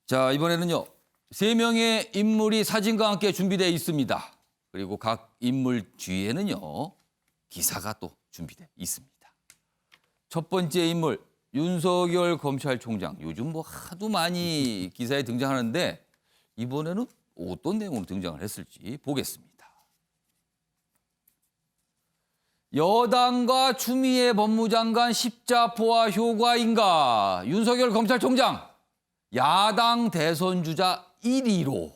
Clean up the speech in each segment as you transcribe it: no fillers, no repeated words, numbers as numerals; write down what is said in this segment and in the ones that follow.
자, 이번에는요. 3명의 인물이 사진과 함께 준비되어 있습니다. 그리고 각 인물 뒤에는요. 기사가 또 준비되어 있습니다. 첫 번째 인물 윤석열 검찰총장. 요즘 뭐 하도 많이 기사에 등장하는데 이번에는 어떤 내용으로 등장을 했을지 보겠습니다. 여당과 추미애 법무장관 십자포화 효과인가? 윤석열 검찰총장 야당 대선 주자 1위로.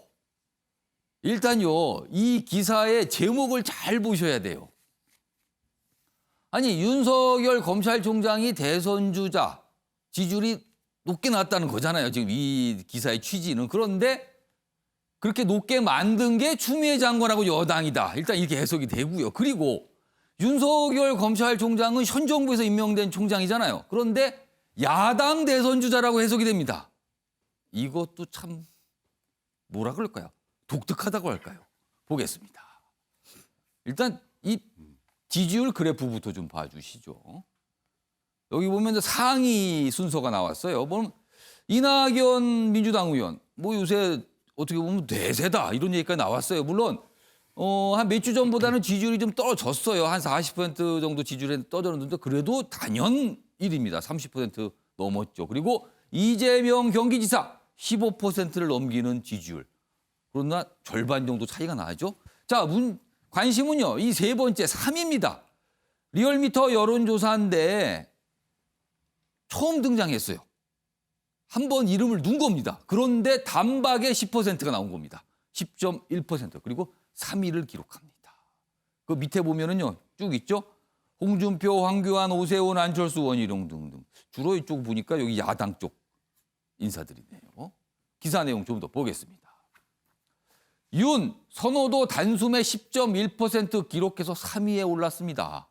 일단요, 이 기사의 제목을 잘 보셔야 돼요. 아니, 윤석열 검찰총장이 대선 주자 지지율이 높게 나왔다는 거잖아요. 지금 이 기사의 취지는. 그런데 그렇게 높게 만든 게 추미애 장관하고 여당이다. 일단 이렇게 해석이 되고요. 그리고 윤석열 검찰총장은 현 정부에서 임명된 총장이잖아요. 그런데 야당 대선 주자라고 해석이 됩니다. 이것도 참 뭐라 그럴까요? 독특하다고 할까요? 보겠습니다. 일단 이 지지율 그래프부터 좀 봐주시죠. 여기 보면 상위 순서가 나왔어요. 뭐 이낙연 민주당 의원, 뭐 요새 어떻게 보면 대세다 이런 얘기가 나왔어요. 물론 한 몇 주 전보다는 지지율이 좀 떨어졌어요. 한 40% 정도 지지율이 떨어졌는데 그래도 단연 1위입니다. 30% 넘었죠. 그리고 이재명 경기지사 15%를 넘기는 지지율. 그러나 절반 정도 차이가 나죠. 자, 관심은요. 이 세 번째 3위입니다. 리얼미터 여론조사인데 처음 등장했어요. 한 번 이름을 넣은 겁니다. 그런데 단박에 10%가 나온 겁니다. 10.1%. 그리고 3위를 기록합니다. 그 밑에 보면은요. 쭉 있죠. 홍준표, 황교안, 오세훈, 안철수, 원희룡 등등. 주로 이쪽 보니까 여기 야당 쪽 인사들이네요. 기사 내용 좀 더 보겠습니다. 윤, 선호도 단숨에 10.1% 기록해서 3위에 올랐습니다.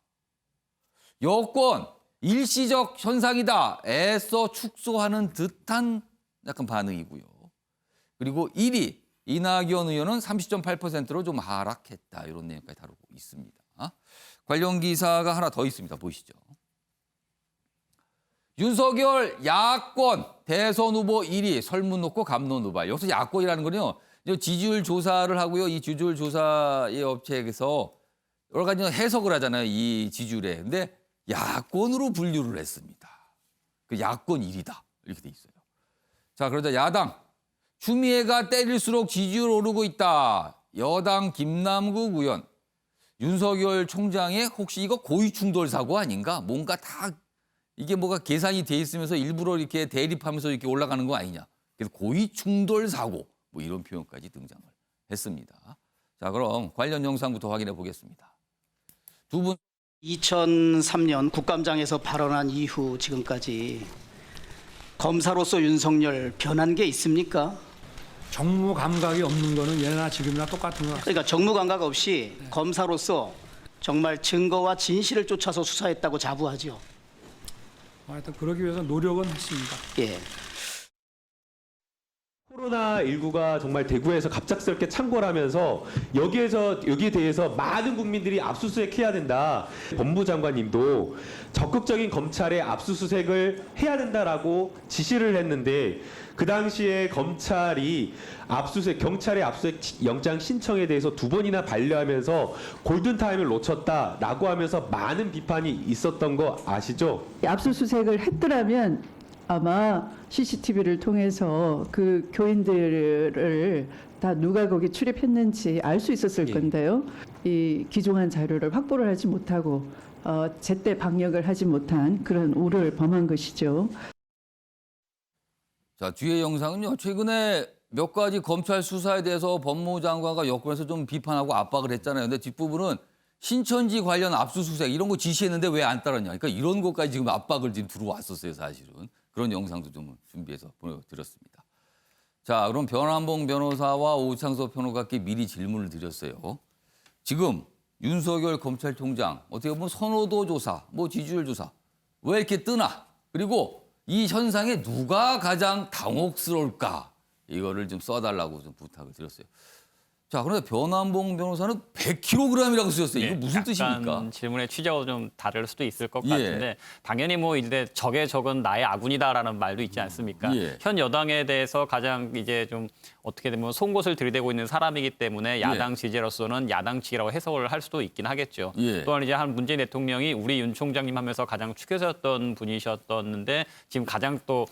여권, 일시적 현상이다. 애써 축소하는 듯한 약간 반응이고요. 그리고 1위, 이낙연 의원은 30.8%로 좀 하락했다. 이런 내용까지 다루고 있습니다. 관련 기사가 하나 더 있습니다. 보시죠. 윤석열 야권 대선 후보 1위 설문 놓고 감론 누발. 여기서 야권이라는 거는요. 지지율 조사를 하고요. 이 지지율 조사의 업체에서 여러 가지 해석을 하잖아요. 이 지지율에. 근데 야권으로 분류를 했습니다. 그 야권 1위다. 이렇게 돼 있어요. 자, 그러자 야당. 추미애가 때릴수록 지지율 오르고 있다. 여당 김남국 의원. 윤석열 총장의 혹시 이거 고위충돌 사고 아닌가? 뭔가 다 이게 뭐가 계산이 돼 있으면서 일부러 이렇게 대립하면서 이렇게 올라가는 거 아니냐. 그래서 고위충돌 사고 뭐 이런 표현까지 등장을 했습니다. 자, 그럼 관련 영상부터 확인해 보겠습니다. 두 분. 2003년 국감장에서 발언한 이후 지금까지 검사로서 윤석열 변한 게 있습니까? 정무 감각이 없는 거는 예나 지금이나 똑같은 것 같습니다. 그러니까 정무 감각 없이 검사로서 정말 증거와 진실을 쫓아서 수사했다고 자부하죠. 하여튼 그러기 위해서 노력은 했습니다. 예. 코로나19가 정말 대구에서 갑작스럽게 창궐 하면서 여기에 대해서 많은 국민들이 압수수색해야 된다. 법무부 장관님도 적극적인 검찰의 압수수색을 해야 된다라고 지시를 했는데 그 당시에 검찰이 경찰의 압수수색 영장 신청에 대해서 2번이나 반려하면서 골든타임을 놓쳤다라고 하면서 많은 비판이 있었던 거 아시죠? 압수수색을 했더라면 아마 CCTV를 통해서 그 교인들을 다 누가 거기 출입했는지 알 수 있었을 건데요. 이 귀중한 자료를 확보를 하지 못하고 제때 방역을 하지 못한 그런 우려를 범한 것이죠. 자, 뒤에 영상은요. 최근에 몇 가지 검찰 수사에 대해서 법무부 장관과 여권에서 좀 비판하고 압박을 했잖아요. 근데 뒷부분은 신천지 관련 압수수색 이런 거 지시했는데 왜 안 따랐냐. 그러니까 이런 것까지 지금 압박을 지금 들어왔었어요, 사실은. 그런 영상도 좀 준비해서 보여드렸습니다. 자, 그럼 변환봉 변호사와 오창석 평론가께 미리 질문을 드렸어요. 지금 윤석열 검찰총장 어떻게 보면 선호도 조사, 뭐 지지율 조사 왜 이렇게 뜨나? 그리고 이 현상에 누가 가장 당혹스러울까? 이거를 좀 써달라고 좀 부탁을 드렸어요. 자, 그런데 변환봉 변호사는 100kg이라고 쓰셨어요. 이거 무슨 뜻입니까? 약간 질문의 취지하고 좀 다를 수도 있을 것 예. 같은데 당연히 뭐 이제 적의 적은 나의 아군이다라는 말도 있지 않습니까? 예. 현 여당에 대해서 가장 이제 좀 어떻게 되면 송곳을 들이대고 있는 사람이기 때문에 야당 지지자로서는 야당 측이라고 해석을 할 수도 있긴 하겠죠. 예. 또한 이제 한 문재인 대통령이 우리 윤 총장님 하면서 가장 축에서였던 분이셨었는데 지금 가장 또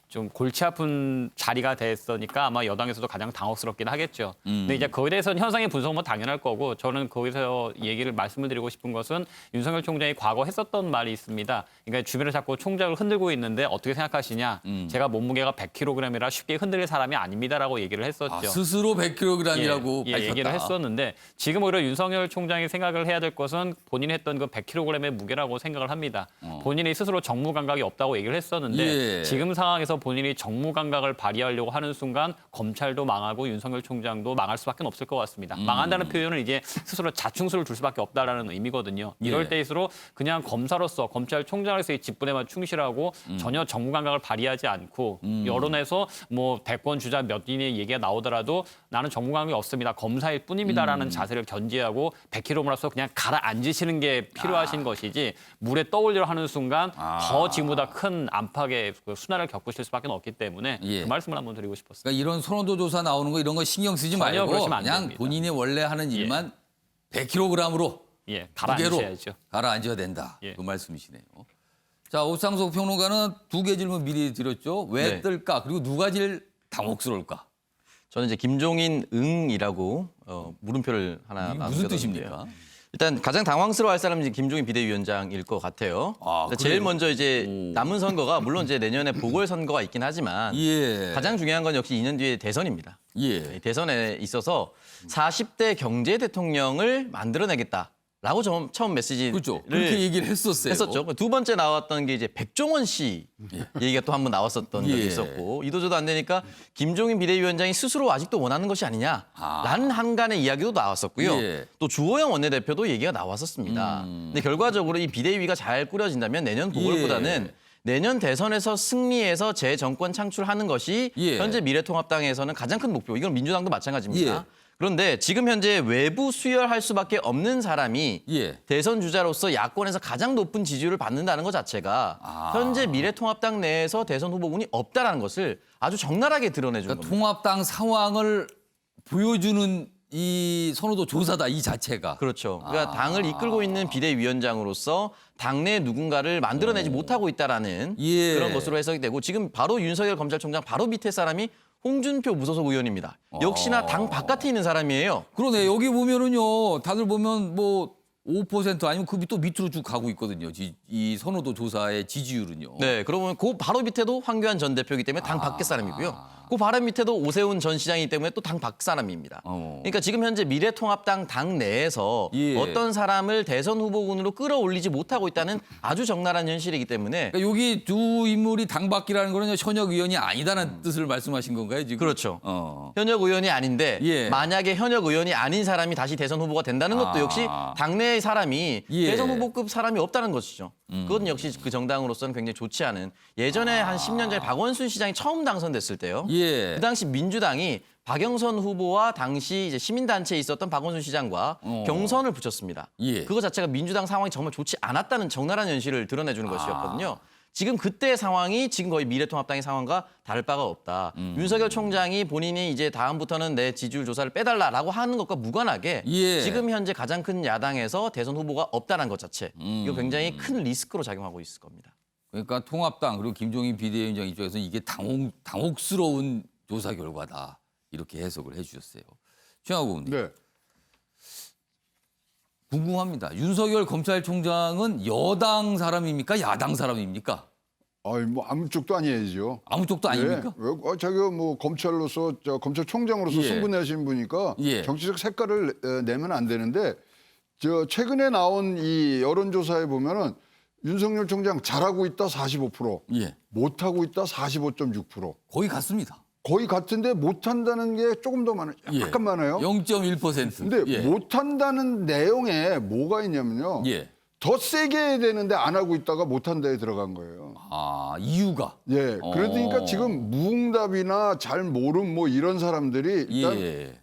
좀 골치 아픈 자리가 됐으니까 아마 여당에서도 가장 당혹스럽긴 하겠죠. 근데 이제 거기에 대해서는 현상의 분석은 뭐 당연할 거고 저는 거기서 얘기를 말씀을 드리고 싶은 것은 윤석열 총장이 과거 했었던 말이 있습니다. 그러니까 주변에 자꾸 총장을 흔들고 있는데 어떻게 생각하시냐? 제가 몸무게가 100kg이라 쉽게 흔들릴 사람이 아닙니다라고 얘기를 했었죠. 아, 스스로 100kg이라고 밝혔다. 얘기를 했었는데 지금 오히려 윤석열 총장이 생각을 해야 될 것은 본인이 했던 그 100kg의 무게라고 생각을 합니다. 본인이 스스로 정무 감각이 없다고 얘기를 했었는데 예. 지금 상황에서 본인이 정무 감각을 발휘하려고 하는 순간 검찰도 망하고 윤석열 총장도 망할 수밖에 없을 것 같습니다. 망한다는 표현은 이제 스스로 자충수를 둘 수밖에 없다라는 의미거든요. 이럴 예. 때일수록 그냥 검사로서 검찰총장으로서의 직분에만 충실하고 전혀 정무 감각을 발휘하지 않고 여론에서 뭐 대권 주자 몇 인의 얘기가 나오더라도 나는 정무 감각이 없습니다. 검사일 뿐입니다라는 자세를 견지하고 100kg으로서 그냥 가라앉으시는 게 필요하신 것이지 물에 떠올려 하는 순간 더 지금보다 큰 안팎의 그 순환을 겪으실 수밖에 없기 때문에 예. 그 말씀을 한번 드리고 싶었습니다. 그러니까 이런 선호도 조사 나오는 거 이런 거 신경 쓰지 전혀 말고 그러시면 안 그냥 됩니다. 본인이 원래 하는 일만 100kg으로 예, 무게로 가라앉으셔야죠. 가라앉아야 된다. 예. 그 말씀이시네요. 자, 오창석 평론가는 두 개 질문 미리 드렸죠. 왜 네. 뜰까? 그리고 누가 제일 당혹스러울까? 저는 이제 김종인 응이라고 물음표를 하나 이게 무슨 남겨뒀는데요. 뜻입니까? 일단 가장 당황스러워할 사람은 이제 김종인 비대위원장일 것 같아요. 아, 일단 제일 그래요? 먼저 이제 남은 선거가 물론 이제 내년에 보궐선거가 있긴 하지만 예. 가장 중요한 건 역시 2년 뒤에 대선입니다. 예. 이 대선에 있어서 40대 경제 대통령을 만들어내겠다라고 처음 메시지를 그렇죠. 그렇게 얘기를 했었어요. 했었죠. 두 번째 나왔던 게 이제 백종원 씨 얘기가 또 한 번 나왔었던 적이 예. 있었고 이도저도 안 되니까 김종인 비대위원장이 스스로 아직도 원하는 것이 아니냐라는 한간의 이야기도 나왔었고요. 예. 또 주호영 원내대표도 얘기가 나왔었습니다. 근데 결과적으로 이 비대위가 잘 꾸려진다면 내년 보궐보다는 내년 대선에서 승리해서 재정권 창출하는 것이 예. 현재 미래통합당에서는 가장 큰 목표. 이건 민주당도 마찬가지입니다. 예. 그런데 지금 현재 외부 수혈할 수밖에 없는 사람이 예. 대선 주자로서 야권에서 가장 높은 지지율을 받는다는 것 자체가 현재 미래통합당 내에서 대선 후보군이 없다라는 것을 아주 적나라하게 드러내준 그러니까 겁니다. 통합당 상황을 보여주는 이 선호도 조사다 이 자체가. 그렇죠. 그러니까 당을 이끌고 있는 비대위원장으로서 당내 누군가를 만들어내지 못하고 있다라는 예. 그런 것으로 해석이 되고 지금 바로 윤석열 검찰총장 바로 밑에 사람이 홍준표 무소속 의원입니다. 역시나 당 바깥에 있는 사람이에요. 그러네. 여기 보면은요. 다들 보면 뭐 5% 아니면 그 또 밑으로 쭉 가고 있거든요. 이 선호도 조사의 지지율은요. 네, 그러면 그 바로 밑에도 황교안 전 대표이기 때문에 당 밖의 사람이고요. 그 바로 밑에도 오세훈 전 시장이기 때문에 또 당 밖 사람입니다. 그러니까 지금 현재 미래통합당 당 내에서 예. 어떤 사람을 대선 후보군으로 끌어올리지 못하고 있다는 아주 적나라한 현실이기 때문에 그러니까 여기 두 인물이 당 밖이라는 거는 현역 의원이 아니다는 뜻을 말씀하신 건가요, 지금? 그렇죠. 어. 현역 의원이 아닌데 예. 만약에 현역 의원이 아닌 사람이 다시 대선 후보가 된다는 것도 역시 당내의 사람이 예. 대선 후보급 사람이 없다는 것이죠. 그건 역시 그 정당으로서는 굉장히 좋지 않은 예전에 한 10년 전에 박원순 시장이 처음 당선됐을 때요. 예. 그 당시 민주당이 박영선 후보와 당시 이제 시민단체에 있었던 박원순 시장과 경선을 붙였습니다. 예. 그거 자체가 민주당 상황이 정말 좋지 않았다는 적나라한 현실을 드러내주는 것이었거든요. 지금 그때의 상황이 지금 거의 미래통합당의 상황과 다를 바가 없다. 윤석열 총장이 본인이 이제 다음부터는 내 지지율 조사를 빼달라라고 하는 것과 무관하게 예. 지금 현재 가장 큰 야당에서 대선 후보가 없다는 것 자체 이거 굉장히 큰 리스크로 작용하고 있을 겁니다. 그러니까 통합당 그리고 김종인 비대위원장 입장에서는 이게 당혹스러운 조사 결과다. 이렇게 해석을 해 주셨어요. 최영학 의원님. 네. 궁금합니다. 윤석열 검찰총장은 여당 사람입니까? 야당 사람입니까? 아니 뭐 아무 쪽도 아니에요. 아무 쪽도 아닙니까? 자기가 뭐 검찰로서 검찰총장으로서 예. 승부 내신 분이니까 예. 정치적 색깔을 내면 안 되는데 최근에 나온 이 여론조사에 보면은 윤석열 총장 잘하고 있다 45%, 예. 못하고 있다 45.6%. 거의 같습니다. 거의 같은데 못한다는 게 조금 더 많아요. 약간 많아요. 0.1%. 근데 예. 못한다는 내용에 뭐가 있냐면요. 예. 더 세게 해야 되는데 안 하고 있다가 못한 데에 들어간 거예요. 아, 이유가. 예, 그러니까 지금 무응답이나 잘 모름 뭐 이런 사람들이 일단 예.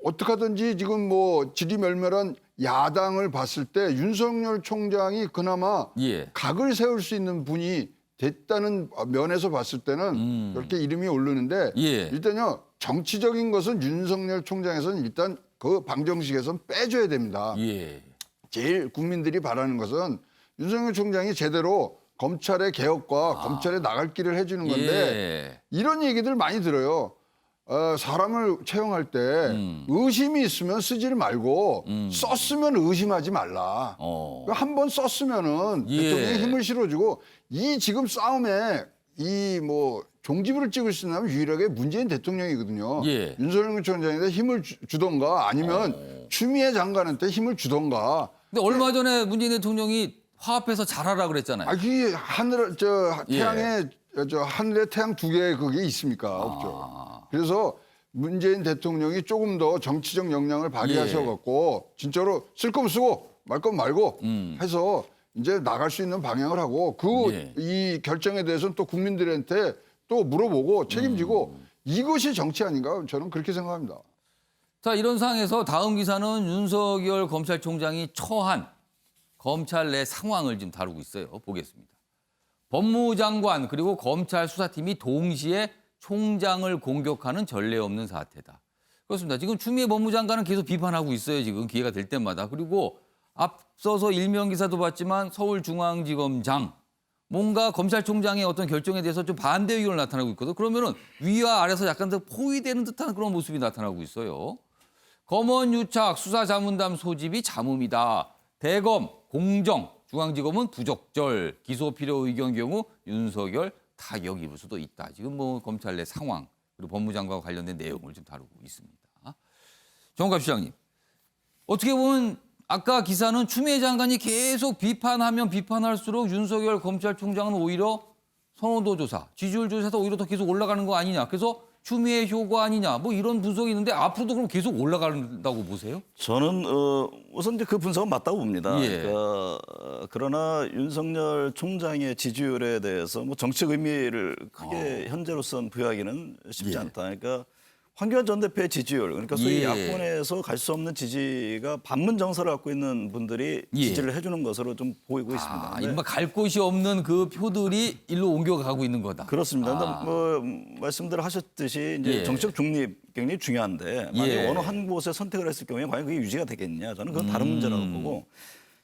어떻게 하든지 지금 뭐 질이멸멸한 야당을 봤을 때 윤석열 총장이 그나마 예. 각을 세울 수 있는 분이 됐다는 면에서 봤을 때는 그렇게 이름이 오르는데 예. 일단요 정치적인 것은 윤석열 총장에서는 일단 그 방정식에선 빼줘야 됩니다. 예. 제일 국민들이 바라는 것은 윤석열 총장이 제대로 검찰의 개혁과 검찰에 나갈 길을 해주는 건데 예. 이런 얘기들 많이 들어요. 사람을 채용할 때 의심이 있으면 쓰지를 말고 썼으면 의심하지 말라. 한 번 썼으면은 예. 대통령이 힘을 실어주고 이 지금 싸움에 이 뭐 종지부를 찍을 수 있는 유일하게 문재인 대통령이거든요. 예. 윤석열 총장한테 힘을 주던가 아니면 추미애 장관한테 힘을 주던가. 근데 얼마 전에 문재인 대통령이 화합해서 잘하라 그랬잖아요. 아, 그 하늘 태양에 하늘에 태양 두 개 그게 있습니까? 없죠. 그래서 문재인 대통령이 조금 더 정치적 역량을 발휘하셔 갖고 진짜로 쓸 거면 쓰고 말 거면 말고 해서 이제 나갈 수 있는 방향을 하고 이 결정에 대해서는 또 국민들한테 또 물어보고 책임지고 이것이 정치 아닌가 저는 그렇게 생각합니다. 자, 이런 상황에서 다음 기사는 윤석열 검찰총장이 처한 검찰 내 상황을 지금 다루고 있어요. 보겠습니다. 법무장관 그리고 검찰 수사팀이 동시에 총장을 공격하는 전례 없는 사태다. 그렇습니다. 지금 추미애 법무장관은 계속 비판하고 있어요. 지금 기회가 될 때마다. 그리고 앞서서 일면 기사도 봤지만 서울중앙지검장 뭔가 검찰총장의 어떤 결정에 대해서 좀 반대 의견을 나타나고 있거든. 그러면은 위와 아래서 약간 더 포위되는 듯한 그런 모습이 나타나고 있어요. 검언유착 수사자문담 소집이 자문이다. 대검 공정, 중앙지검은 부적절, 기소 필요 의견 경우 윤석열 타격 입을 수도 있다. 지금 뭐 검찰 내 상황 그리고 법무장관과 관련된 내용을 좀 다루고 있습니다. 정갑 시장님, 어떻게 보면 아까 기사는 추미애 장관이 계속 비판하면 비판할수록 윤석열 검찰총장은 오히려 선호도 조사, 지지율 조사에서 오히려 더 계속 올라가는 거 아니냐. 그래서 추미애 효과 아니냐. 뭐 이런 분석이 있는데 앞으로도 그럼 계속 올라간다고 보세요? 저는 우선 이제 그 분석은 맞다고 봅니다. 예. 그러나 윤석열 총장의 지지율에 대해서 뭐 정치적 의미를 크게 현재로서는 부여하기는 쉽지 예. 않다. 그러니까 황교안 전 대표의 지지율, 그러니까 소위 예. 야권에서 갈 수 없는 지지가 반문 정서를 갖고 있는 분들이 예. 지지를 해주는 것으로 좀 보이고 있습니다. 아, 근데 이른바 갈 곳이 없는 그 표들이 일로 옮겨가고 있는 거다. 그렇습니다. 근데 뭐 말씀들 하셨듯이 이제 예. 정치적 중립 굉장히 중요한데 만약 예. 어느 한 곳에 선택을 했을 경우에 과연 그게 유지가 되겠냐? 저는 그건 다른 문제라고 보고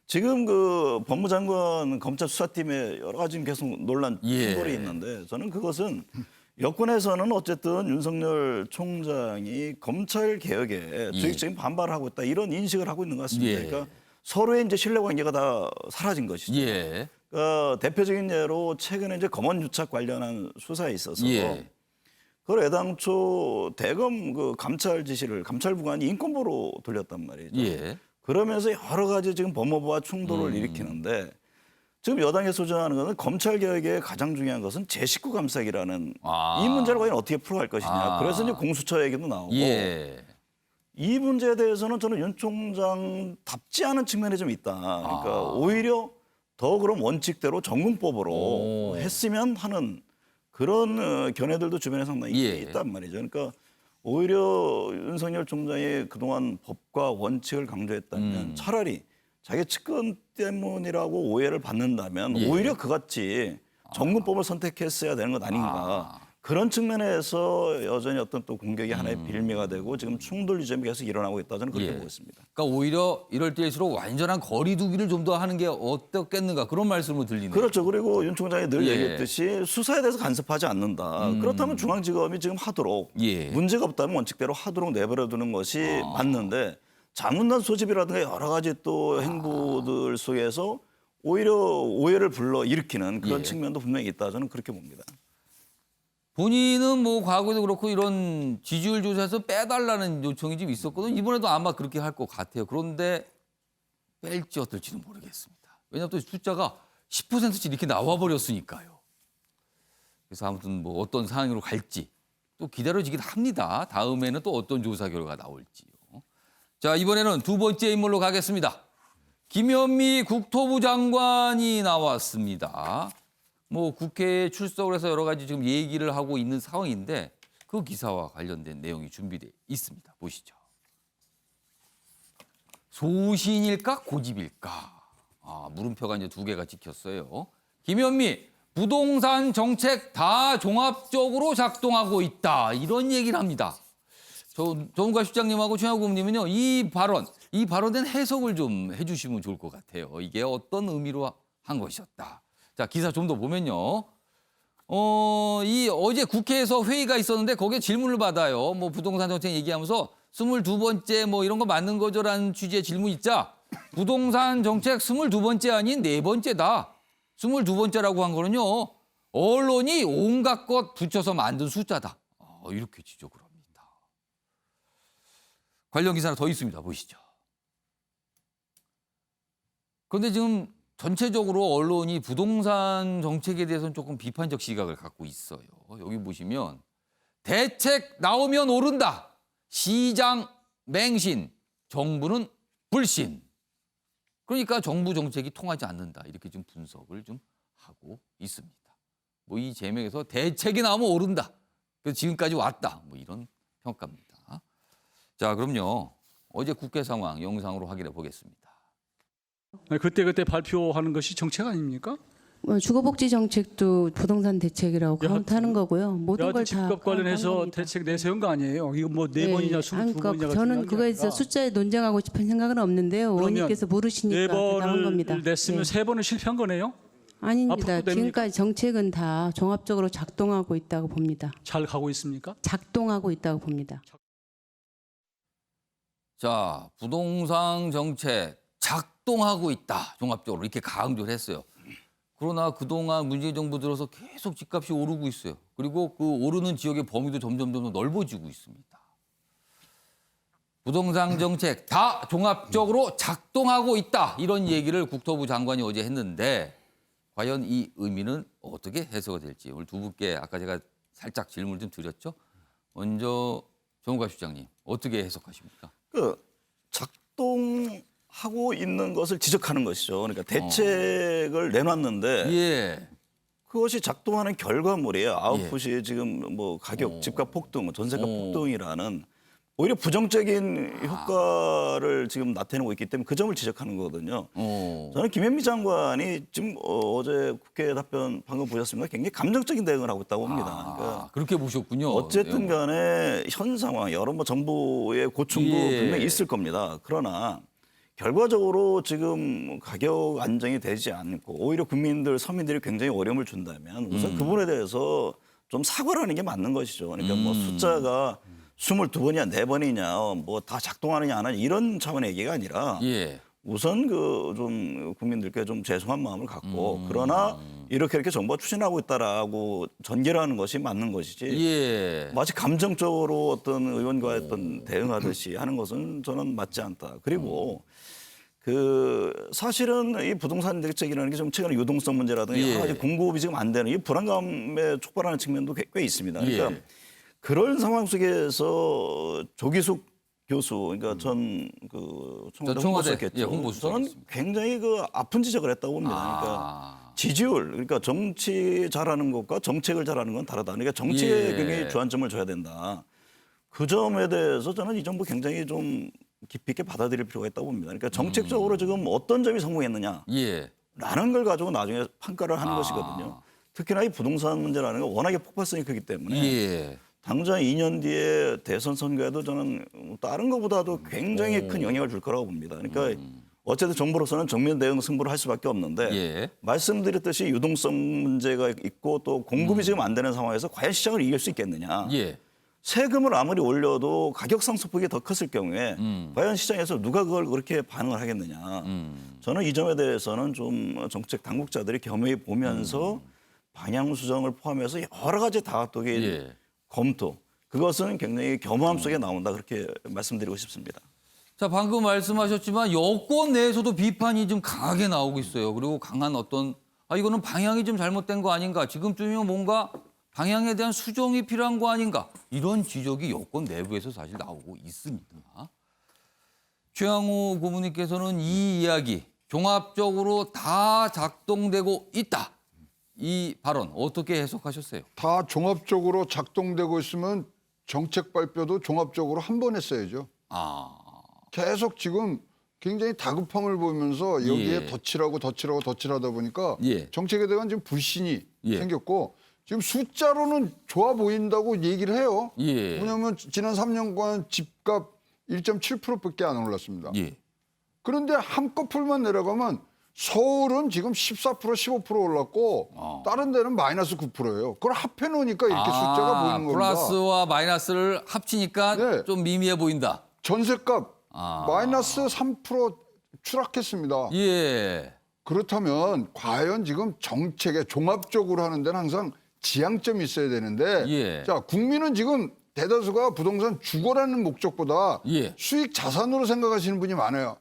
지금 그 법무장관 검찰 수사팀에 여러 가지 계속 논란 예. 충돌이 있는데 저는 그것은 여권에서는 어쨌든 윤석열 총장이 검찰 개혁에 조직적인 반발을 하고 있다 이런 인식을 하고 있는 것 같습니다. 예. 그러니까 서로의 이제 신뢰관계가 다 사라진 것이죠. 예. 그러니까 대표적인 예로 최근에 이제 검언유착 관련한 수사에 있어서 예. 그걸 애당초 대검 그 감찰 지시를 감찰부관이 인권보로 돌렸단 말이죠. 예. 그러면서 여러 가지 지금 법무부와 충돌을 일으키는데 지금 여당에서 주장하는 것은 검찰 개혁의 가장 중요한 것은 제19 감사기라는 아. 이 문제를 과연 어떻게 풀어갈 것이냐. 아. 그래서 이제 공수처 얘기도 나오고 예. 이 문제에 대해서는 저는 윤 총장답지 않은 측면이 좀 있다. 그러니까 오히려 더 그런 원칙대로 전공법으로 오. 했으면 하는 그런 견해들도 주변에 상당히 예. 있단 말이죠. 그러니까 오히려 윤석열 총장이 그동안 법과 원칙을 강조했다면 차라리 자기 측근 때문이라고 오해를 받는다면 예. 오히려 그같이 전공법을 선택했어야 되는 것 아닌가. 그런 측면에서 여전히 어떤 또 공격이 하나의 빌미가 되고 지금 충돌 지점이 계속 일어나고 있다 저는 그렇게 예. 보고 있습니다. 그러니까 오히려 이럴 때일수록 완전한 거리두기를 좀 더 하는 게 어떻겠는가 그런 말씀을 들리네요. 그렇죠. 그리고 윤 총장이 늘 예. 얘기했듯이 수사에 대해서 간섭하지 않는다. 그렇다면 중앙지검이 지금 하도록 예. 문제가 없다면 원칙대로 하도록 내버려두는 것이 맞는데 자문단 소집이라든가 여러 가지 또 행보들 속에서 오히려 오해를 불러 일으키는 그런 예. 측면도 분명히 있다. 저는 그렇게 봅니다. 본인은 뭐 과거에도 그렇고 이런 지지율 조사에서 빼달라는 요청이 좀 있었거든요. 이번에도 아마 그렇게 할 것 같아요. 그런데 뺄지 어떨지는 모르겠습니다. 왜냐하면 또 숫자가 10%씩 이렇게 나와버렸으니까요. 그래서 아무튼 뭐 어떤 상황으로 갈지 또 기다려지긴 합니다. 다음에는 또 어떤 조사 결과가 나올지요. 자, 이번에는 두 번째 인물로 가겠습니다. 김현미 국토부 장관이 나왔습니다. 뭐 국회에 출석을 해서 여러 가지 지금 얘기를 하고 있는 상황인데 그 기사와 관련된 내용이 준비되어 있습니다. 보시죠. 소신일까 고집일까? 물음표가 이제 2개가 찍혔어요. 김현미 부동산 정책 다 종합적으로 작동하고 있다. 이런 얘기를 합니다. 정우가 실장님하고 최영우 고문님은요, 이 발언에 대한 해석을 좀 해주시면 좋을 것 같아요. 이게 어떤 의미로 한 것이었다. 자, 기사 좀 더 보면요. 어제 국회에서 회의가 있었는데 거기에 질문을 받아요. 뭐 부동산 정책 얘기하면서 22번째 뭐 이런 거 맞는 거죠라는 취지의 질문 있자 부동산 정책 22번째 아닌 4번째다. 22번째라고 한 거는요. 언론이 온갖 것 붙여서 만든 숫자다. 이렇게 지적을 합니다. 관련 기사가 더 있습니다. 보시죠. 그런데 지금 전체적으로 언론이 부동산 정책에 대해서는 조금 비판적 시각을 갖고 있어요. 여기 보시면 대책 나오면 오른다. 시장 맹신, 정부는 불신. 그러니까 정부 정책이 통하지 않는다. 이렇게 좀 분석을 좀 하고 있습니다. 뭐 이 제명에서 대책이 나오면 오른다. 그래서 지금까지 왔다. 뭐 이런 평가입니다. 자, 그럼요. 어제 국회 상황 영상으로 확인해 보겠습니다. 그때 발표하는 것이 정책 아닙니까? 주거복지 정책도 부동산 대책이라고 카운트하는 거고요. 모든 걸 다 집값 관련해서 대책 내세운 거 아니에요? 이거 뭐 4번이냐 22번이냐 저는 그거에 대해서 숫자에 논쟁하고 싶은 생각은 없는데요. 의원님께서 모르시니까 나온 겁니다. 4번을 냈으면 3번은 실패한 거네요? 아닙니다. 앞으로 됩니까? 지금까지 정책은 다 종합적으로 작동하고 있다고 봅니다. 잘 가고 있습니까? 작동하고 있다고 봅니다. 자, 부동산 정책 작동하고 있다. 종합적으로 이렇게 강조를 했어요. 그러나 그동안 문재인 정부 들어서 계속 집값이 오르고 있어요. 그리고 그 오르는 지역의 범위도 점점 넓어지고 있습니다. 부동산 정책 다 종합적으로 작동하고 있다. 이런 얘기를 국토부 장관이 어제 했는데 과연 이 의미는 어떻게 해석이 될지 오늘 두 분께 아까 제가 살짝 질문을 좀 드렸죠. 먼저 정우가 실장님 어떻게 해석하십니까? 작동하고 있는 것을 지적하는 것이죠. 그러니까 대책을 내놨는데 예. 그것이 작동하는 결과물이에요. 아웃풋이 지금 뭐 가격, 집값 폭등, 전세가 폭등이라는 오히려 부정적인 효과를 지금 나타내고 있기 때문에 그 점을 지적하는 거거든요. 저는 김현미 장관이 지금 어제 국회 답변 방금 보셨습니까? 굉장히 감정적인 대응을 하고 있다고 봅니다. 그러니까 그렇게 보셨군요. 어쨌든 간에 현 상황, 여러 뭐 정부의 고충도 예. 분명히 있을 겁니다. 그러나 결과적으로 지금 가격 안정이 되지 않고 오히려 국민들, 서민들이 굉장히 어려움을 준다면 우선 그 부분에 대해서 좀 사과를 하는 게 맞는 것이죠. 그러니까 뭐 숫자가 22번이냐 4번이냐 뭐 다 작동하느냐 안 하느냐 이런 차원의 얘기가 아니라 예. 우선 그 좀 국민들께 좀 죄송한 마음을 갖고 그러나 이렇게 정부가 추진하고 있다라고 전개를 하는 것이 맞는 것이지 예. 마치 감정적으로 어떤 의원과 어떤 대응하듯이 하는 것은 저는 맞지 않다. 그리고 그 사실은 이 부동산 대책이라는 게 좀 최근에 유동성 문제라든지 예. 여러 가지 공급이 지금 안 되는 이 불안감에 촉발하는 측면도 꽤 있습니다. 그러니까 예. 그런 상황 속에서 조기숙 교수, 그러니까 전그 청와대 홍보수석했죠. 홍보수석이었습니다. 저는 굉장히 그 아픈 지적을 했다고 봅니다. 그러니까 지지율, 그러니까 정치 잘하는 것과 정책을 잘하는 건 다르다. 그러니까 정치에 굉장히 주안점을 줘야 된다. 그 점에 대해서 저는 이 정부 굉장히 좀 깊이 있게 받아들일 필요가 있다고 봅니다. 그러니까 정책적으로 지금 어떤 점이 성공했느냐. 예. 라는 걸 가지고 나중에 평가를 하는 것이거든요. 특히나 이 부동산 문제라는 건 워낙에 폭발성이 크기 때문에 예. 당장 2년 뒤에 대선 선거에도 저는 다른 것보다도 굉장히 큰 영향을 줄 거라고 봅니다. 그러니까 어쨌든 정부로서는 정면 대응 승부를 할 수밖에 없는데 예. 말씀드렸듯이 유동성 문제가 있고 또 공급이 지금 안 되는 상황에서 과연 시장을 이길 수 있겠느냐. 예. 세금을 아무리 올려도 가격 상승폭이 더 컸을 경우에 과연 시장에서 누가 그걸 그렇게 반응을 하겠느냐. 저는 이 점에 대해서는 좀 정책 당국자들이 겸허히 보면서 방향 수정을 포함해서 여러 가지 다각도의 예. 검토. 그것은 굉장히 겸허함 속에 나온다. 그렇게 말씀드리고 싶습니다. 자, 방금 말씀하셨지만 여권 내에서도 비판이 좀 강하게 나오고 있어요. 그리고 강한 어떤 이거는 방향이 좀 잘못된 거 아닌가. 지금쯤이면 뭔가 방향에 대한 수정이 필요한 거 아닌가. 이런 지적이 여권 내부에서 사실 나오고 있습니다. 최양호 고문님께서는 이 이야기 종합적으로 다 작동되고 있다. 이 발언 어떻게 해석하셨어요? 다 종합적으로 작동되고 있으면 정책 발표도 종합적으로 한 번 했어야죠. 아, 계속 지금 굉장히 다급함을 보이면서 여기에 예. 덧칠하다 보니까 예. 정책에 대한 지금 불신이 예. 생겼고 지금 숫자로는 좋아 보인다고 얘기를 해요. 예. 왜냐하면 지난 3년간 집값 1.7%밖에 안 올랐습니다. 예. 그런데 한꺼풀만 내려가면 서울은 지금 14% 15% 올랐고 다른 데는 마이너스 9%예요. 그걸 합해 놓으니까 이렇게 숫자가 보이는 겁니다. 플러스와 마이너스를 합치니까 네. 좀 미미해 보인다. 전세값 마이너스 3% 추락했습니다. 예. 그렇다면 과연 지금 정책에 종합적으로 하는 데는 항상 지향점이 있어야 되는데 예. 자, 국민은 지금 대다수가 부동산 주거라는 목적보다 예. 수익 자산으로 생각하시는 분이 많아요.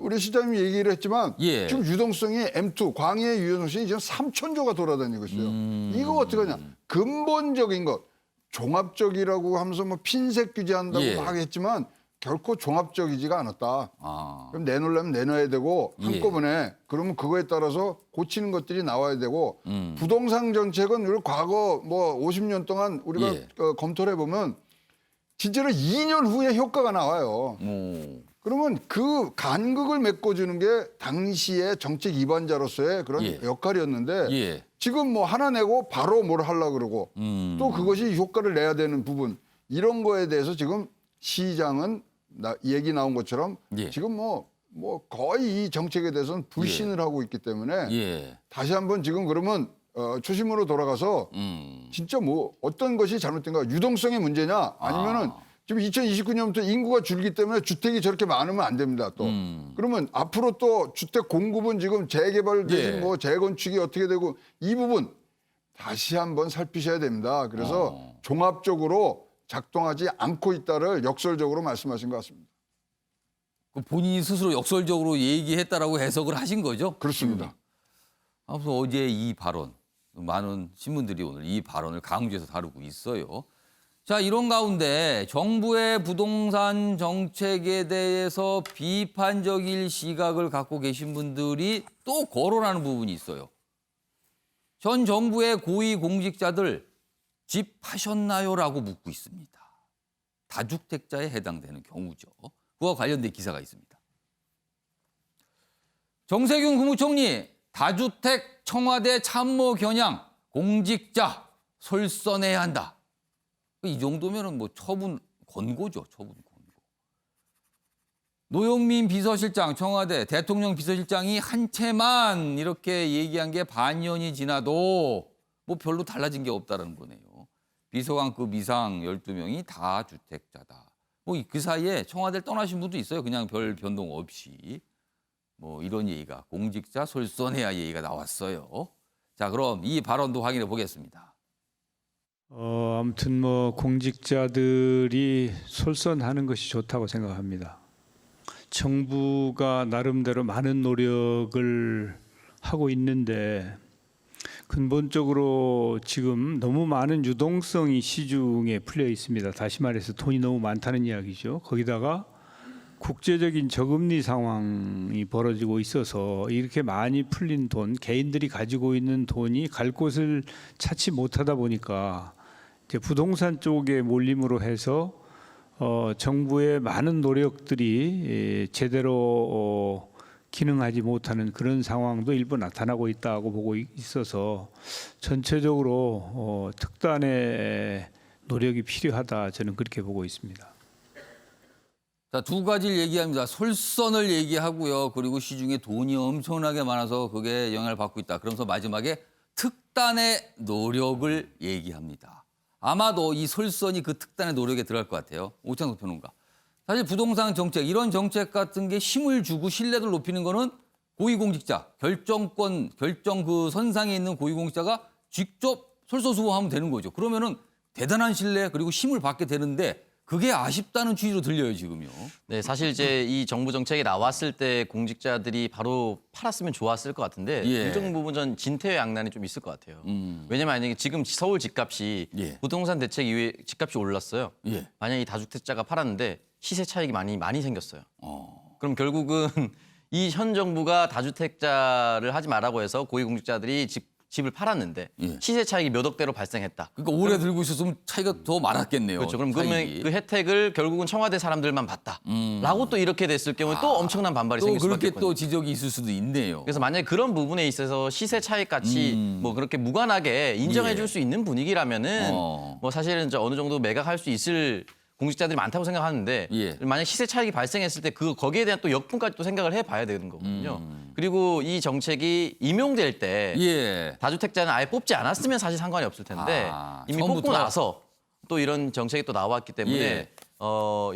우리 시장님이 얘기를 했지만 예. 지금 유동성이 M2 광해의 유동성이 지금 3,000조가 돌아다니고 있어요. 이거 어떻게 하냐? 근본적인 것 종합적이라고 하면서 뭐 핀셋 규제한다고 예. 막 했지만 결코 종합적이지가 않았다. 아. 그럼 내놓으려면 내놔야 되고 예. 한꺼번에 그러면 그거에 따라서 고치는 것들이 나와야 되고 부동산 정책은 우리 과거 뭐 50년 동안 우리가 예. 검토를 해보면 진짜로 2년 후에 효과가 나와요. 그러면 그 간극을 메꿔주는 게 당시의 정책 입안자로서의 그런 예. 역할이었는데 예. 지금 뭐 하나 내고 바로 뭘 하려고 그러고 또 그것이 효과를 내야 되는 부분 이런 거에 대해서 지금 시장은 얘기 나온 것처럼 예. 지금 뭐 거의 이 정책에 대해서는 불신을 하고 있기 때문에 예. 다시 한번 지금 그러면 초심으로 돌아가서 진짜 뭐 어떤 것이 잘못된가 유동성의 문제냐 아니면은 지금 2029년부터 인구가 줄기 때문에 주택이 저렇게 많으면 안 됩니다 또 그러면 앞으로 또 주택 공급은 지금 재개발 대신 예. 뭐 재건축이 어떻게 되고 이 부분 다시 한번 살피셔야 됩니다. 그래서 종합적으로 작동하지 않고 있다를 역설적으로 말씀하신 것 같습니다. 그 본인이 스스로 역설적으로 얘기했다라고 해석을 하신 거죠? 그렇습니다. 아무튼 어제 이 발언, 많은 신문들이 오늘 이 발언을 강조해서 다루고 있어요. 자, 이런 가운데 정부의 부동산 정책에 대해서 비판적인 시각을 갖고 계신 분들이 또 거론하는 부분이 있어요. 전 정부의 고위 공직자들 집 파셨나요?라고 묻고 있습니다. 다주택자에 해당되는 경우죠. 그와 관련된 기사가 있습니다. 정세균 국무총리 다주택 청와대 참모 겨냥 공직자 솔선해야 한다. 이 정도면은 뭐 처분 권고죠. 처분 권고. 노영민 비서실장 청와대 대통령 비서실장이 한 채만 이렇게 얘기한 게 반년이 지나도 뭐 별로 달라진 게 없다는 거네요. 비서관급 이상 12명이 다 주택자다. 뭐 그 사이에 청와대를 떠나신 분도 있어요. 그냥 별 변동 없이. 뭐 이런 얘기가 공직자 솔선해야 얘기가 나왔어요. 자, 그럼 이 발언도 확인해 보겠습니다. 아무튼 뭐 공직자들이 솔선하는 것이 좋다고 생각합니다. 정부가 나름대로 많은 노력을 하고 있는데 근본적으로 지금 너무 많은 유동성이 시중에 풀려 있습니다. 다시 말해서 돈이 너무 많다는 이야기죠. 거기다가 국제적인 저금리 상황이 벌어지고 있어서 이렇게 많이 풀린 돈, 개인들이 가지고 있는 돈이 갈 곳을 찾지 못하다 보니까 이제 부동산 쪽에 몰림으로 해서 정부의 많은 노력들이 제대로 기능하지 못하는 그런 상황도 일부 나타나고 있다고 보고 있어서 전체적으로 특단의 노력이 필요하다 저는 그렇게 보고 있습니다. 자, 두 가지를 얘기합니다. 솔선을 얘기하고요. 그리고 시중에 돈이 엄청나게 많아서 그게 영향을 받고 있다. 그러면서 마지막에 특단의 노력을 얘기합니다. 아마도 이 솔선이 그 특단의 노력에 들어갈 것 같아요. 오창석 평론가. 사실 부동산 정책, 이런 정책 같은 게 힘을 주고 신뢰도를 높이는 거는 고위공직자, 결정 그 선상에 있는 고위공직자가 직접 솔선수범하면 되는 거죠. 그러면은 대단한 신뢰 그리고 힘을 받게 되는데 그게 아쉽다는 취지로 들려요, 지금요. 네, 사실 이제 이 정부 정책이 나왔을 때 공직자들이 바로 팔았으면 좋았을 것 같은데 예. 일정 부분 전 진퇴양난이 좀 있을 것 같아요. 왜냐면 만약에 지금 서울 집값이 예. 부동산 대책 이후에 집값이 올랐어요. 예. 만약에 이 다주택자가 팔았는데 시세 차익이 많이 생겼어요. 그럼 결국은 이 현 정부가 다주택자를 하지 말라고 해서 고위공직자들이 집을 팔았는데 예. 시세 차익이 몇 억대로 발생했다. 그러니까 오래 들고 있었으면 차이가 더 많았겠네요. 그렇죠. 그럼 그러면 그 혜택을 결국은 청와대 사람들만 봤다. 라고 또 이렇게 됐을 경우에 또 엄청난 반발이 또 생길 수밖에 그렇게 없거든요. 또 지적이 있을 수도 있네요. 그래서 만약에 그런 부분에 있어서 시세 차익 같이 뭐 그렇게 무관하게 인정해 줄 수 있는 분위기라면은 뭐 사실은 저 어느 정도 매각할 수 있을 공직자들이 많다고 생각하는데 예. 만약 시세 차익이 발생했을 때 거기에 대한 또 역분까지 또 생각을 해봐야 되는 거거든요. 그리고 이 정책이 임용될 때 예. 다주택자는 아예 뽑지 않았으면 사실 상관이 없을 텐데 이미 처음부터? 뽑고 나서 또 이런 정책이 또 나왔기 때문에 예.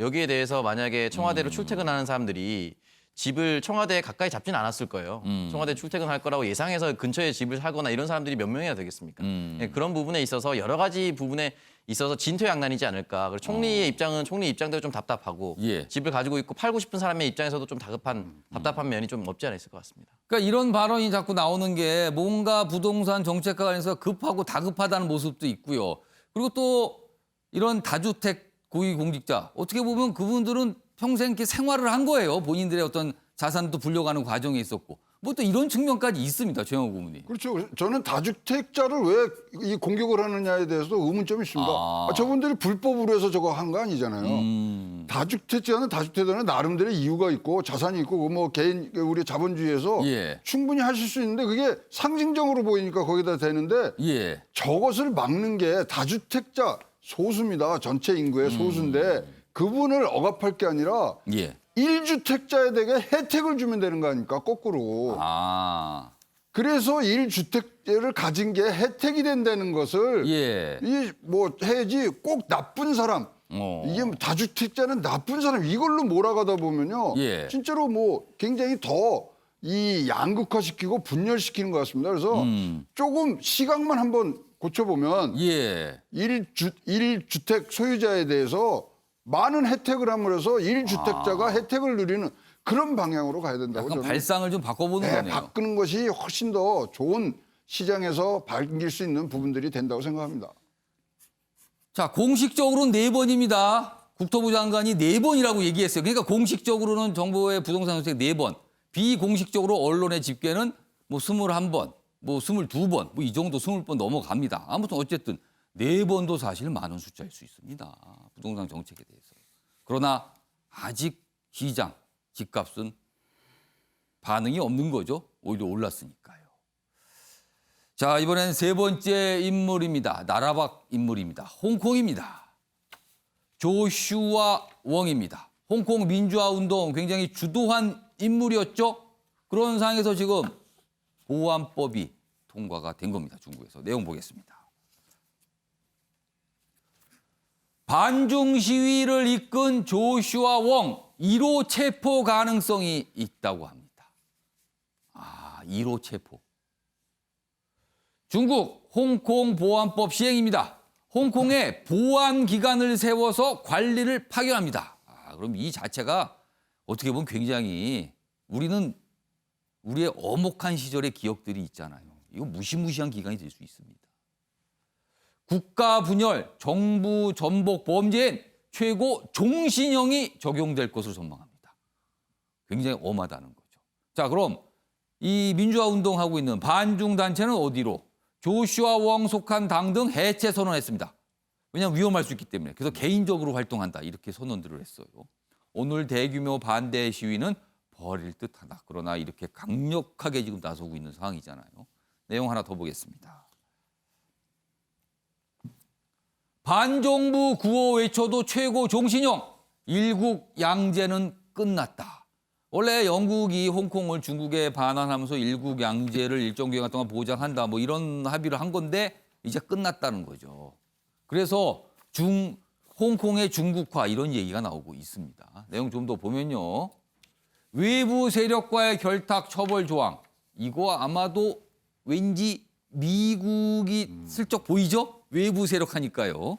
여기에 대해서 만약에 청와대로 출퇴근하는 사람들이 집을 청와대에 가까이 잡지는 않았을 거예요. 청와대 출퇴근할 거라고 예상해서 근처에 집을 사거나 이런 사람들이 몇 명이나 되겠습니까? 예, 그런 부분에 있어서 여러 가지 부분에 있어서 진퇴양난이지 않을까. 그리고 총리의 입장은 총리 입장대로 좀 답답하고 예. 집을 가지고 있고 팔고 싶은 사람의 입장에서도 좀 답답한 면이 좀 없지 않아 있을 것 같습니다. 그러니까 이런 발언이 자꾸 나오는 게 뭔가 부동산 정책과 관련해서 급하고 다급하다는 모습도 있고요. 그리고 또 이런 다주택 고위공직자 어떻게 보면 그분들은 평생 이렇게 생활을 한 거예요. 본인들의 어떤 자산도 불려가는 과정에 있었고 뭐 또 이런 측면까지 있습니다. 최영호 고문님. 그렇죠. 저는 다주택자를 왜 이 공격을 하느냐에 대해서도 의문점이 있습니다. 저분들이 불법으로 해서 저거 한 거 아니잖아요. 다주택자는 다주택자는 나름대로 이유가 있고 자산이 있고 뭐 개인 우리 자본주의에서 예. 충분히 하실 수 있는데 그게 상징적으로 보이니까 거기다 되는데 예. 저것을 막는 게 다주택자 소수입니다. 전체 인구의 소수인데 그분을 억압할 게 아니라 예. 1주택자에게 혜택을 주면 되는 거 아닙니까? 거꾸로. 그래서 1주택을 가진 게 혜택이 된다는 것을 예. 이 뭐 해야지 꼭 나쁜 사람 이게 다주택자는 나쁜 사람 이걸로 몰아가다 보면요. 예. 진짜로 뭐 굉장히 더 이 양극화시키고 분열시키는 것 같습니다. 그래서 조금 시각만 한번 고쳐보면 예. 1주택 소유자에 대해서 많은 혜택을 함으로써 1주택자가 혜택을 누리는 그런 방향으로 가야 된다고 약간 저는 발상을 좀 바꿔보는 거네요. 바꾸는 것이 훨씬 더 좋은 시장에서 발길 수 있는 부분들이 된다고 생각합니다. 자, 공식적으로는 4번입니다. 국토부 장관이 4번이라고 얘기했어요. 그러니까 공식적으로는 정부의 부동산 정책 4번, 비공식적으로 언론의 집계는 뭐 21번, 뭐 22번, 뭐 이 정도 20번 넘어갑니다. 아무튼 어쨌든 4번도 사실 많은 숫자일 수 있습니다. 부동산 정책에 대해서. 그러나 아직 시장, 집값은 반응이 없는 거죠. 오히려 올랐으니까요. 자, 이번엔 3번째 인물입니다. 나라박 인물입니다. 홍콩입니다. 조슈아 웡입니다. 홍콩 민주화 운동 굉장히 주도한 인물이었죠. 그런 상황에서 지금 보안법이 통과가 된 겁니다. 중국에서. 내용 보겠습니다. 반중 시위를 이끈 조슈아 웡 1호 체포 가능성이 있다고 합니다. 1호 체포. 중국 홍콩 보안법 시행입니다. 홍콩에 보안 기관을 세워서 관리를 파견합니다. 그럼 이 자체가 어떻게 보면 굉장히 우리는 우리의 엄혹한 시절의 기억들이 있잖아요. 이거 무시무시한 기관이 될 수 있습니다. 국가 분열, 정부 전복 범죄엔 최고 종신형이 적용될 것으로 전망합니다. 굉장히 엄하다는 거죠. 자, 그럼 이 민주화 운동하고 있는 반중 단체는 어디로? 조슈아 웡 속한 당 등 해체 선언했습니다. 왜냐하면 위험할 수 있기 때문에. 그래서 개인적으로 활동한다. 이렇게 선언들을 했어요. 오늘 대규모 반대 시위는 벌일 듯하다. 그러나 이렇게 강력하게 지금 나서고 있는 상황이잖아요. 내용 하나 더 보겠습니다. 반정부 구호 외쳐도 최고 종신형 일국 양제는 끝났다. 원래 영국이 홍콩을 중국에 반환하면서 일국 양제를 일정 기간 동안 보장한다. 뭐 이런 합의를 한 건데 이제 끝났다는 거죠. 그래서 홍콩의 중국화 이런 얘기가 나오고 있습니다. 내용 좀 더 보면요. 외부 세력과의 결탁 처벌 조항. 이거 아마도 왠지 미국이 슬쩍 보이죠? 외부 세력 하니까요.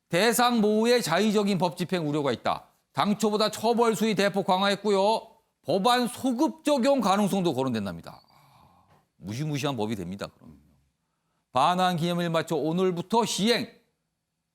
대상 모우의 자의적인 법 집행 우려가 있다. 당초보다 처벌 수위 대폭 강화했고요. 법안 소급 적용 가능성도 거론된답니다. 무시무시한 법이 됩니다. 그럼. 반환 기념일 맞춰 오늘부터 시행.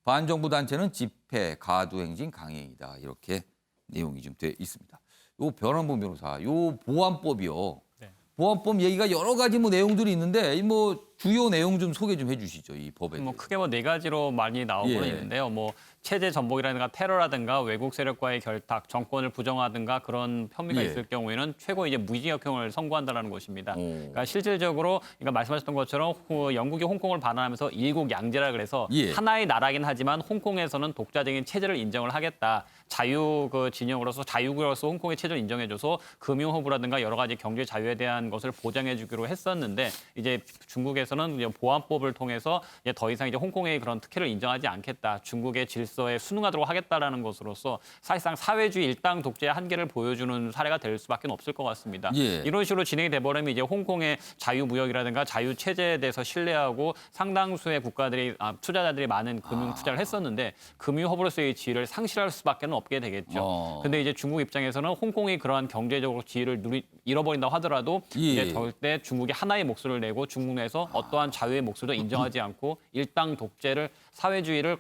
반정부 단체는 집회, 가두행진 강행이다. 이렇게 내용이 좀 돼 있습니다. 요 변환봉 변호사, 요 보안법이요. 네. 보안법 얘기가 여러 가지 뭐 내용들이 있는데 이 뭐 주요 내용 좀 소개 좀 해주시죠, 이 법에. 뭐 크게 뭐 네 가지로 많이 나오고는 예. 있는데요. 뭐 체제 전복이라든가 테러라든가 외국 세력과의 결탁, 정권을 부정하든가 그런 혐의가 예. 있을 경우에는 최고 이제 무기징역형을 선고한다라는 것입니다. 오. 그러니까 실질적으로 그러니까 말씀하셨던 것처럼 영국이 홍콩을 반환하면서 일국양제라 그래서 예. 하나의 나라긴 하지만 홍콩에서는 독자적인 체제를 인정을 하겠다. 자유 그 진영으로서 자유국으로서 홍콩의 체제를 인정해줘서 금융허브라든가 여러 가지 경제 자유에 대한 것을 보장해주기로 했었는데 이제 중국에서는 이제 보안법을 통해서 이제 더 이상 이제 홍콩의 그런 특혜를 인정하지 않겠다. 중국의 질서에 순응하도록 하겠다라는 것으로서 사실상 사회주의 일당 독재의 한계를 보여주는 사례가 될 수밖에 없을 것 같습니다. 예. 이런 식으로 진행이 돼버리면 이제 홍콩의 자유무역이라든가 자유체제에 대해서 신뢰하고 상당수의 국가들이 투자자들이 많은 금융 투자를 했었는데 금융허브로서의 지위를 상실할 수밖에 없게 되겠죠. 근데 이제 중국 입장에서는 홍콩이 그러한 경제적으로 지위를 잃어버린다고 하더라도 예. 이제 절대 중국이 하나의 목소리를 내고 중국 내에서 어떠한 자유의 목소리도 인정하지 않고 일당 독재를 사회주의를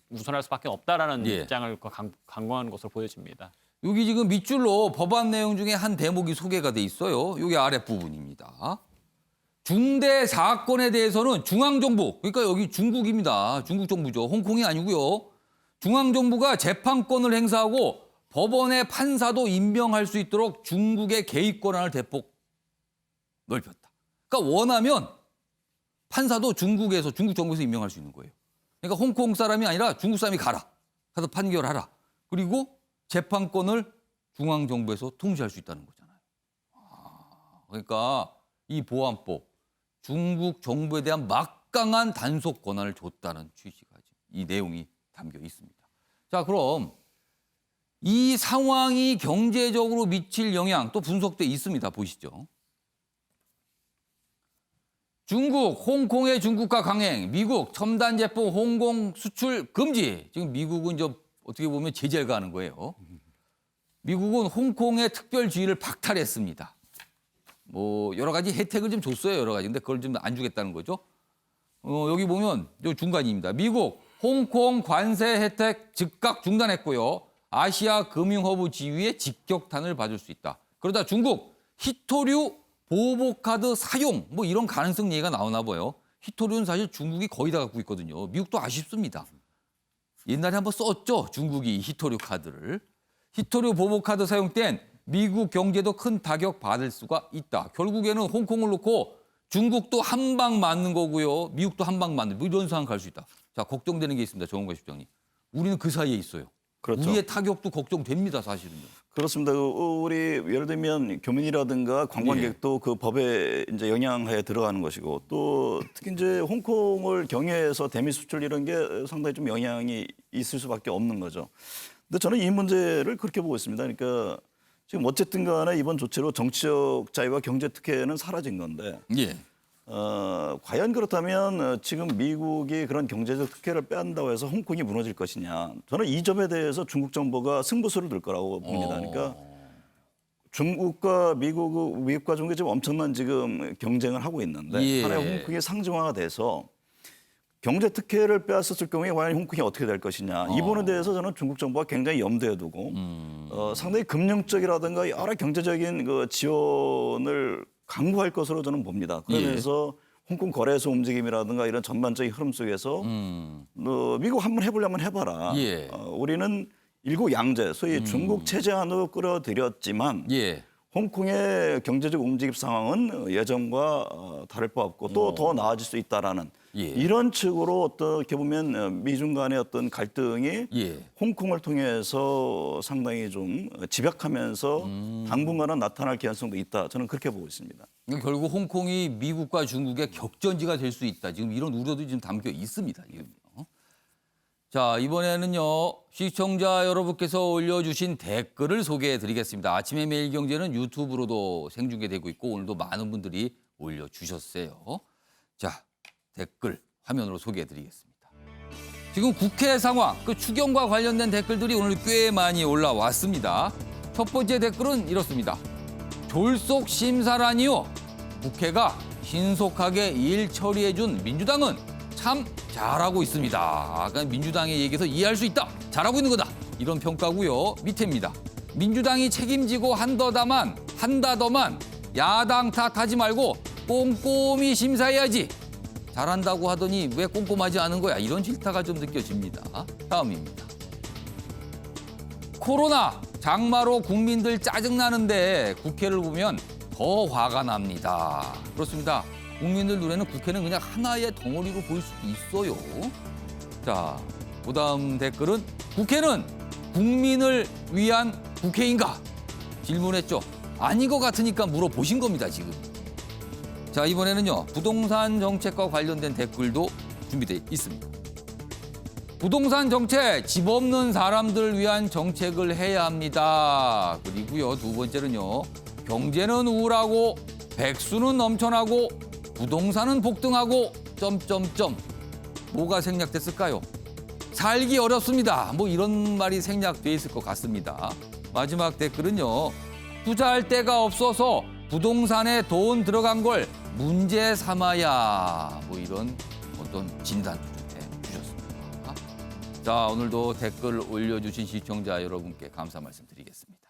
우선할 수밖에 없다라는 예. 입장을 강구하는 것으로 보여집니다. 여기 지금 밑줄로 법안 내용 중에 한 대목이 소개가 돼 있어요. 여기 아랫부분입니다. 중대 사건에 대해서는 중앙정부, 그러니까 여기 중국입니다. 중국 정부죠. 홍콩이 아니고요. 중앙정부가 재판권을 행사하고 법원의 판사도 임명할 수 있도록 중국의 개입 권한을 대폭 넓혔다. 그러니까 원하면 판사도 중국 정부에서 임명할 수 있는 거예요. 그러니까 홍콩 사람이 아니라 중국 사람이 가라. 가서 판결하라. 그리고 재판권을 중앙정부에서 통제할 수 있다는 거잖아요. 그러니까 이 보안법, 중국 정부에 대한 막강한 단속 권한을 줬다는 취지가 이 내용이 담겨 있습니다. 자, 그럼 이 상황이 경제적으로 미칠 영향 또 분석돼 있습니다. 보시죠. 중국, 홍콩의 중국화 강행, 미국 첨단 제품 홍콩 수출 금지. 지금 미국은 좀 어떻게 보면 제재를 가하는 거예요. 미국은 홍콩의 특별주의를 박탈했습니다. 뭐 여러 가지 혜택을 좀 줬어요. 여러 가지. 근데 그걸 좀 안 주겠다는 거죠. 여기 보면 요 중간입니다. 미국 홍콩 관세 혜택 즉각 중단했고요. 아시아 금융허브 지위에 직격탄을 받을 수 있다. 그러다 중국 히토류 보복카드 사용 뭐 이런 가능성 얘기가 나오나 봐요. 히토류는 사실 중국이 거의 다 갖고 있거든요. 미국도 아쉽습니다. 옛날에 한번 썼죠. 중국이 히토류 카드를. 히토류 보복카드 사용 땐 미국 경제도 큰 타격 받을 수가 있다. 결국에는 홍콩을 놓고 중국도 한 방 맞는 거고요. 미국도 한 방 맞는 뭐 이런 상황 갈 수 있다. 자, 걱정되는 게 있습니다. 정원과 실장님. 우리는 그 사이에 있어요. 그렇죠. 우리의 타격도 걱정됩니다. 사실은요. 그렇습니다. 우리 예를 들면 교민이라든가 관광객도 그 법에 이제 영향하에 들어가는 것이고 또 특히 이제 홍콩을 경유해서 대미 수출 이런 게 상당히 좀 영향이 있을 수밖에 없는 거죠. 근데 저는 이 문제를 그렇게 보고 있습니다. 그러니까 지금 어쨌든 간에 이번 조치로 정치적 자유와 경제 특혜는 사라진 건데 예. 과연 그렇다면 지금 미국이 그런 경제적 특혜를 빼앗는다고 해서 홍콩이 무너질 것이냐. 저는 이 점에 대해서 중국 정부가 승부수를 둘 거라고 봅니다. 그러니까 중국과 미국과 중국이 지금 엄청난 지금 경쟁을 하고 있는데 예. 하나의 홍콩이 상징화가 돼서 경제 특혜를 빼앗았을 경우에 과연 홍콩이 어떻게 될 것이냐. 이 부분에 대해서 저는 중국 정부가 굉장히 염두에 두고 상당히 금융적이라든가 여러 경제적인 그 지원을 강구할 것으로 저는 봅니다. 그러면서 홍콩 거래소 움직임이라든가 이런 전반적인 흐름 속에서 미국 한번 해보려면 해봐라. 예. 우리는 일국양제, 소위 중국 체제 안으로 끌어들였지만 홍콩의 경제적 움직임 상황은 예전과 다를 바 없고 또 더 나아질 수 있다라는 이런 측으로 어떻게 보면 미중 간의 어떤 갈등이 홍콩을 통해서 상당히 좀 집약하면서 당분간은 나타날 가능성도 있다. 저는 그렇게 보고 있습니다. 결국 홍콩이 미국과 중국의 격전지가 될 수 있다. 지금 이런 우려도 지금 담겨 있습니다. 지금요. 자, 이번에는요. 시청자 여러분께서 올려주신 댓글을 소개해드리겠습니다. 아침의 매일경제는 유튜브로도 생중계되고 있고 오늘도 많은 분들이 올려주셨어요. 자, 댓글 화면으로 소개해드리겠습니다. 지금 국회 상황, 그 추경과 관련된 댓글들이 오늘 꽤 많이 올라왔습니다. 첫 번째 댓글은 이렇습니다. 졸속 심사라니요. 국회가 신속하게 일 처리해준 민주당은 참 잘하고 있습니다. 아까 민주당의 얘기에서 이해할 수 있다. 잘하고 있는 거다. 이런 평가고요. 밑에입니다. 민주당이 책임지고 한다더만 야당 탓하지 말고 꼼꼼히 심사해야지. 잘한다고 하더니 왜 꼼꼼하지 않은 거야? 이런 질타가 좀 느껴집니다. 다음입니다. 코로나 장마로 국민들 짜증나는데 국회를 보면 더 화가 납니다. 그렇습니다. 국민들 눈에는 국회는 그냥 하나의 덩어리로 보일 수도 있어요. 자, 그다음 댓글은 국회는 국민을 위한 국회인가? 질문했죠. 아닌 것 같으니까 물어보신 겁니다, 지금. 자, 이번에는요. 부동산 정책과 관련된 댓글도 준비되어 있습니다. 부동산 정책, 집 없는 사람들을 위한 정책을 해야 합니다. 그리고요, 두 번째는요. 경제는 우울하고 백수는 넘쳐나고 부동산은 폭등하고 점점점. 뭐가 생략됐을까요? 살기 어렵습니다. 뭐 이런 말이 생략돼 있을 것 같습니다. 마지막 댓글은요. 투자할 데가 없어서 부동산에 돈 들어간 걸 문제 삼아야. 뭐 이런 어떤 진단도 좀 해주셨습니다. 자, 오늘도 댓글 올려주신 시청자 여러분께 감사 말씀드리겠습니다.